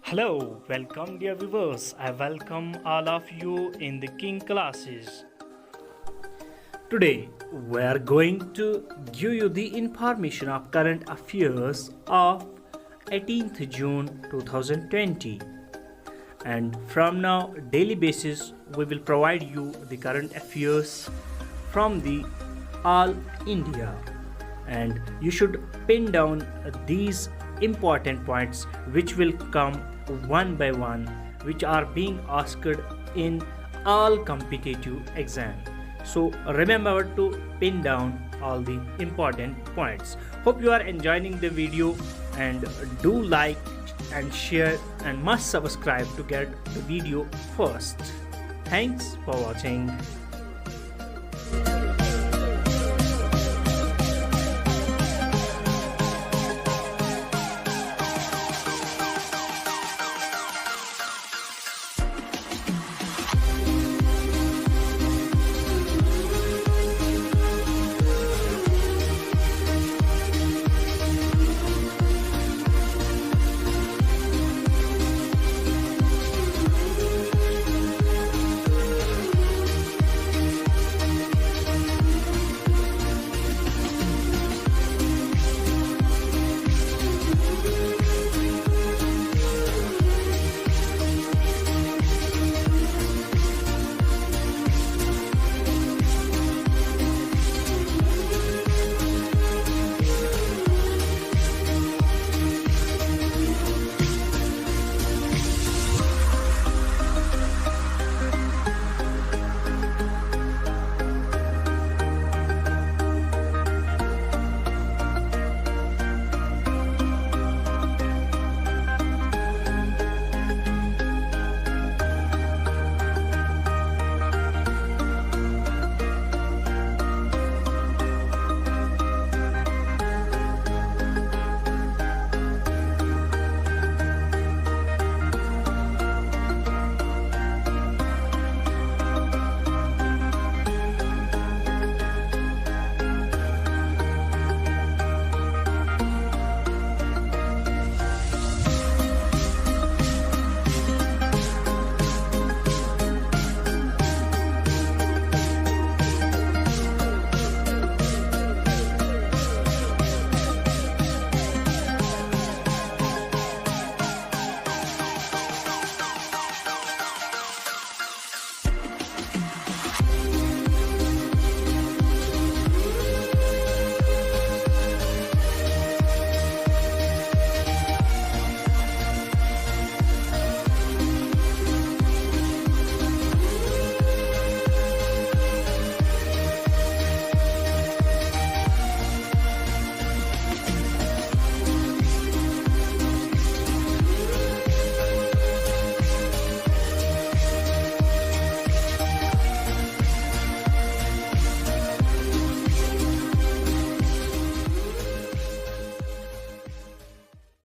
Hello, welcome dear viewers. I welcome all of you in the King classes. Today we are going to give you the information of current affairs of 18th June 2020. And from now daily basis we will provide you the current affairs from the all India, and you should pin down these important points which will come one by one, which are being asked in all competitive exam. So remember to pin down all the important points. Hope you are enjoying the video, and do like and share and must subscribe to get the video first. Thanks for watching.